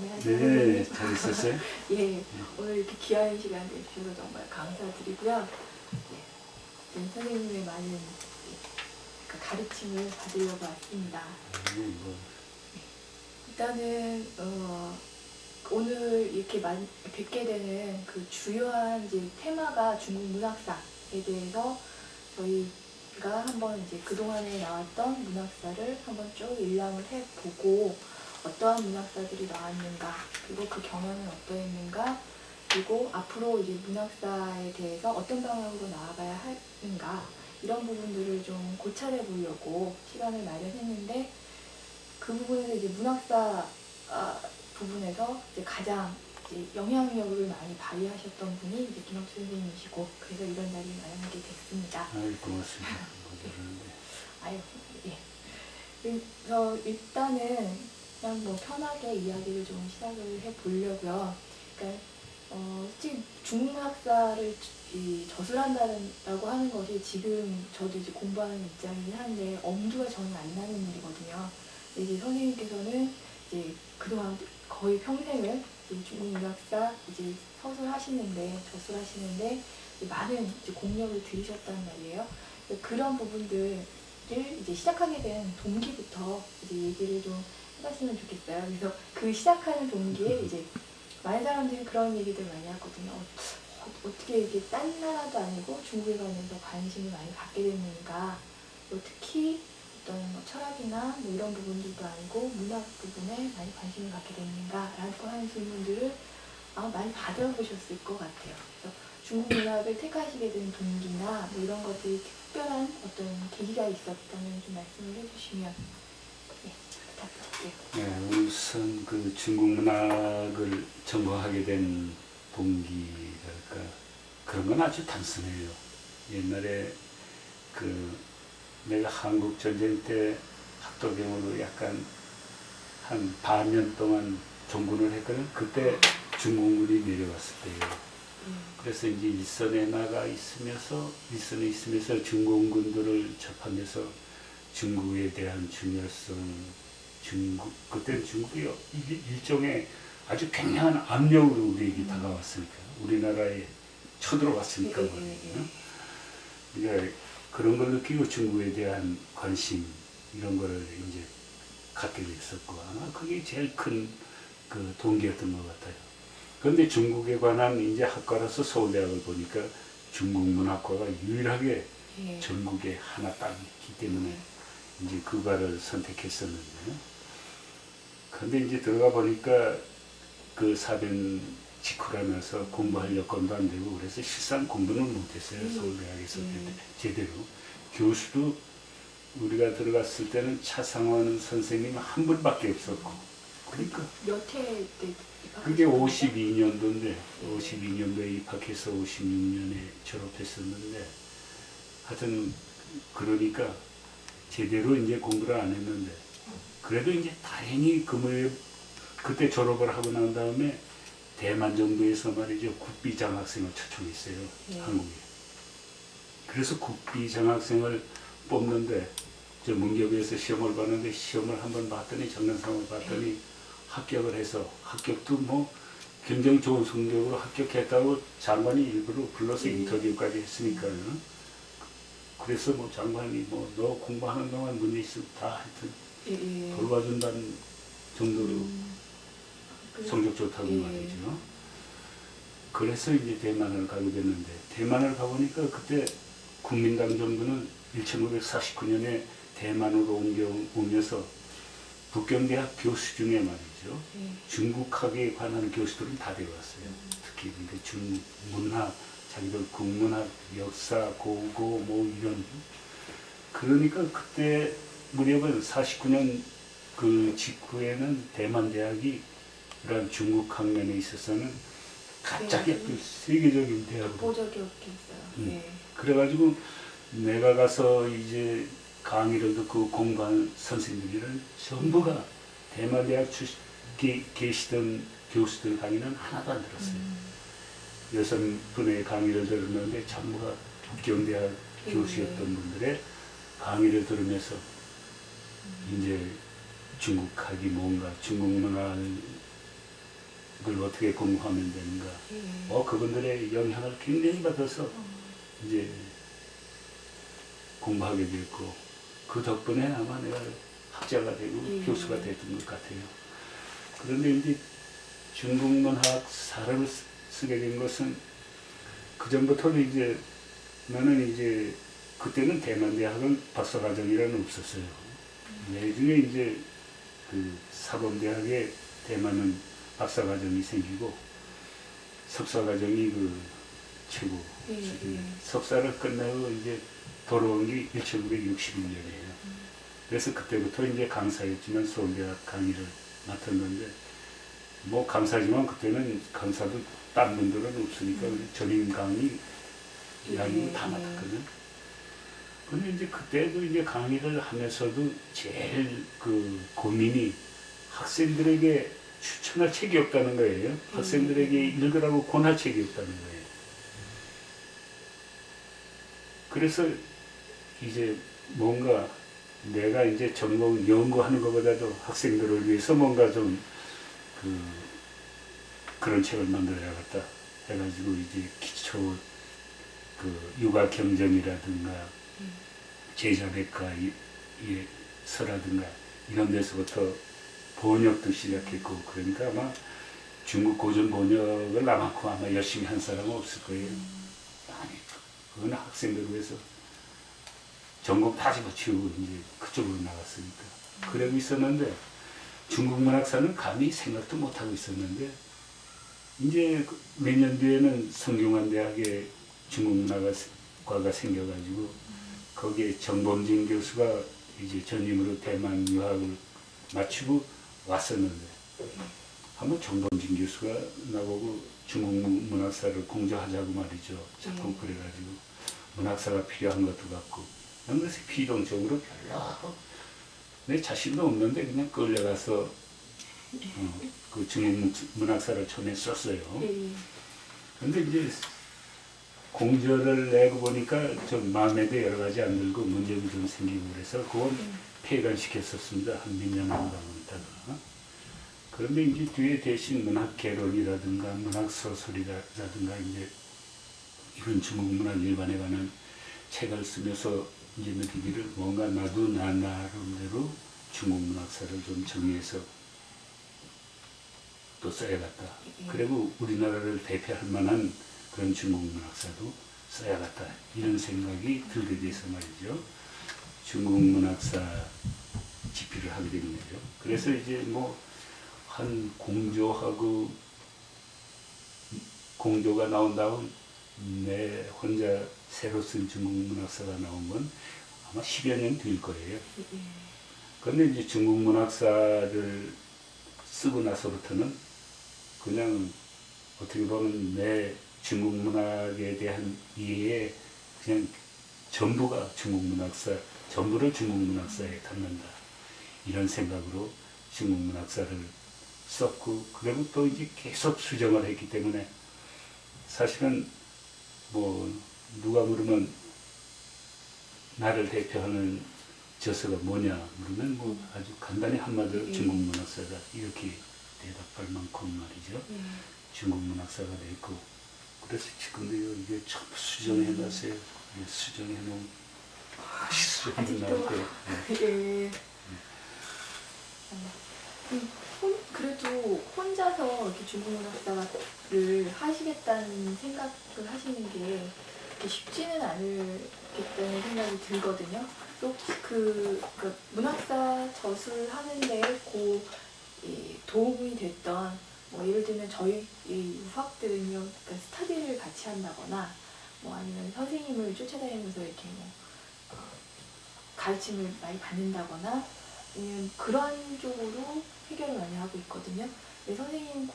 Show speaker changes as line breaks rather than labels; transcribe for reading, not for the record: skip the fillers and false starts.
안녕하세요.
네, 잘 있었어요?
예, 오늘 이렇게 귀한 시간 내주셔서 정말 감사드리고요. 예, 선생님의 많은 가르침을 받으려고 왔습니다.
뭐.
일단은 오늘 이렇게 뵙게 되는 그 주요한 이제 테마가 중국 문학사에 대해서 저희가 한번 이제 그동안에 나왔던 문학사를 한번 쭉 일람을 해보고 어떠한 문학사들이 나왔는가, 그리고 그 경향은 어떠했는가, 그리고 앞으로 이제 문학사에 대해서 어떤 방향으로 나아가야 하는가, 이런 부분들을 좀 고찰해 보려고 시간을 마련했는데, 그 부분에서 이제 문학사 부분에서 이제 가장 이제 영향력을 많이 발휘하셨던 분이 이제 김학수 선생님이시고, 그래서 이런 자리를 마련하게 됐습니다.
아유, 고맙습니다.
아유, 예. 그래서 일단은 그냥 뭐 편하게 이야기를 좀 시작을 해보려고요. 그러니까 솔직히 중국 문학사를 저술한다고 하는 것이 지금 저도 이제 공부하는 입장이긴 한데 엄두가 전혀 안 나는 일이거든요. 이제 선생님께서는 이제 그동안 거의 평생을 이제 중국 문학사 이제 저술하시는데 이제 많은 이제 공력을 들이셨단 말이에요. 그런 부분들을 이제 시작하게 된 동기부터 이제 얘기를 좀 해봤으면 좋겠어요. 그래서 그 시작하는 동기에 이제 많은 사람들이 그런 얘기들 많이 하거든요. 어떻게 이게 딴 나라도 아니고 중국에 관해서 관심을 많이 갖게 됐는가. 특히 어떤 뭐 철학이나 뭐 이런 부분들도 아니고 문학 부분에 많이 관심을 갖게 됐는가라고 하는 질문들을 많이 받아보셨을 것 같아요. 그래서 중국 문학을 택하시게 된 동기나 뭐 이런 것들이 특별한 어떤 계기가 있었다면 좀 말씀을 해주시면 부탁드릴게요.
네, 우선 그 중국 문학을 전공하게 된 동기랄까, 그런 건 아주 단순해요. 옛날에 내가 한국 전쟁 때 학도병으로 약간 한 반년 동안 종군을 했거든. 그때 중국군이 내려왔을 때예요. 그래서 이제 일선에 일선에 있으면서 중공군들을 접하면서 중국에 대한 중요성, 그때는 중국이 일종의 아주 굉장한 압력으로 우리에게 다가왔으니까, 우리나라에 쳐들어왔으니까 말이에요. 그러니까 그런 걸 느끼고 중국에 대한 관심, 이런 거를 이제 갖게 됐었고, 아마 그게 제일 큰 그 동기였던 것 같아요. 그런데 중국에 관한 이제 학과로서 서울대학을 보니까 중국 문학과가 유일하게 전국에 하나 딱 있기 때문에 이제 그 과를 선택했었는데, 근데 이제 들어가 보니까 그 사변 직후라면서 공부할 여건도 안 되고, 그래서 실상 공부는 못했어요. 서울대학에서 제대로. 교수도 우리가 들어갔을 때는 차상원 선생님 한 분밖에 없었고, 그러니까
몇 회 때
그게 52년도인데 52년도에 입학해서 56년에 졸업했었는데, 하여튼 그러니까 제대로 이제 공부를 안 했는데, 그래도 이제 다행히 그때 졸업을 하고 난 다음에 대만 정부에서 말이죠, 국비 장학생을 초청했어요. 한국에. 그래서 국비 장학생을 뽑는데, 저 문경에서 시험을 봤는데, 시험을 한번 봤더니, 정년상을 봤더니 합격을 해서, 합격도 뭐 굉장히 좋은 성적으로 합격했다고 장관이 일부러 불러서 인터뷰까지 했으니까요. 그래서 뭐 장관이 뭐 너 공부하는 동안 문제 있으면 다 하여튼 돌봐준다는 정도로 성적 좋다고 말이죠. 그래서 이제 대만을 가게 됐는데, 대만을 가보니까 그때 국민당 정부는 1949년에 대만으로 오면서 북경대학 교수 중에 말이죠, 중국학에 관한 교수들은 다 되어왔어요. 특히 중국 문학, 자기들 국문학, 역사, 고고 뭐 이런. 그러니까 그때 무렵은 49년 그 직후에는 대만 대학이 그런 중국 학면에 있어서는 갑자기 세계적인 대학으로
보적이었겠어요.
그래가지고 내가 가서 이제 강의를 듣고 공부한 선생님들은 전부가 대만 대학 계시던 교수들 강의는 하나도 안 들었어요. 6분의 강의를 들었는데 전부가 북경대학 교수였던 분들의 강의를 들으면서 이제 중국학이 뭔가, 중국 문화를 이걸 어떻게 공부하면 되는가. 그분들의 영향을 굉장히 받아서 이제 공부하게 됐고, 그 덕분에 아마 내가 학자가 되고 교수가 됐던 것 같아요. 그런데 이제 중국 문학사를 쓰게 된 것은 그 전부터는 이제 나는 이제 그때는 대만대학은 박사과정이라는 없었어요. 나중에 이제 그 사범대학에 대만은 박사과정이 생기고 석사과정이 그 최고 수준. 석사를 끝내고 이제 돌아온 게 1961년이에요. 그래서 그때부터 이제 강사였지만 서울대학 강의를 맡았는데, 뭐 강사지만 그때는 강사도 딴 분들은 없으니까 전임 강의 이야기를 다 맡았거든. 근데 이제 그때도 이제 강의를 하면서도 제일 그 고민이 학생들에게 추천할 책이 없다는 거예요. 학생들에게 읽으라고 권할 책이 없다는 거예요. 그래서 이제 뭔가 내가 이제 전공 연구하는 것보다도 학생들을 위해서 뭔가 좀 그런 책을 만들어야겠다 해가지고 이제 기초 그 육아 경전이라든가 제자백과 서라든가 이런 데서부터 번역도 시작했고, 그러니까 아마 중국 고전 번역을 나만큼 아마 열심히 한 사람은 없을 거예요. 아니, 그건 학생들 위해서 전공 다 집어치우고 이제 그쪽으로 나갔으니까. 그러고 있었는데 중국 문학사는 감히 생각도 못하고 있었는데, 이제 몇 년 뒤에는 성균관대학에 중국 문학과가 생겨가지고 거기에 정범진 교수가 이제 전임으로 대만 유학을 마치고 왔었는데, 한번 정범진 교수가 나보고 중국 문학사를 공저하자고 말이죠. 자꾸 그래가지고 문학사가 필요한 것도 같고, 난 그래서 비동적으로 별로 내 자신도 없는데 그냥 끌려가서 그 중국 문학사를 처음에 썼어요. 근데 이제 공저를 내고 보니까 좀 마음에도 여러 가지 안 들고 문제도 좀 생기고 그래서 그건 폐간시켰었습니다. 한 몇 년 한다고 있다가. 그런데 이제 뒤에 대신 문학 개론이라든가 문학 소설이라든가 이제 이런 중국 문학 일반에 관한 책을 쓰면서 이제 느끼기를 뭔가 나도 나름대로 중국 문학사를 좀 정리해서 또 써야겠다. 그리고 우리나라를 대표할 만한 그런 중국 문학사도 써야겠다. 이런 생각이 들게 돼서 말이죠. 중국 문학사 집필을 하게 된 거죠. 그래서 이제 뭐 한 공조가 나온 다음 내 혼자 새로 쓴 중국 문학사가 나온 건 아마 10여 년 될 거예요. 그런데 이제 중국 문학사를 쓰고 나서부터는 그냥 어떻게 보면 내 중국 문학에 대한 이해에 그냥 전부가 중국 문학사, 전부를 중국 문학사에 담는다. 이런 생각으로 중국 문학사를 썼고, 그리고 또 이제 계속 수정을 했기 때문에 사실은 뭐 누가 물으면 나를 대표하는 저서가 뭐냐 물으면 뭐 아주 간단히 한마디로 중국 문학사다 이렇게 대답할 만큼 말이죠. 중국 문학사가 됐고, 그래서 지금도 이게 전부 수정해놨어요. 수정해놓은 수정이 나올 거예요.
그래도 혼자서 이렇게 중국 문학사를 하시겠다는 생각을 하시는 게 그렇게 쉽지는 않겠다는 생각이 들거든요. 또 그 문학사 저술 하는데 도움이 됐던, 뭐 예를 들면 저희 이 유학들은요, 그러니까 스터디를 같이 한다거나 뭐 아니면 선생님을 쫓아다니면서 이렇게 뭐 가르침을 많이 받는다거나 아니면 그런 쪽으로 해결을 많이 하고 있거든요. 선생님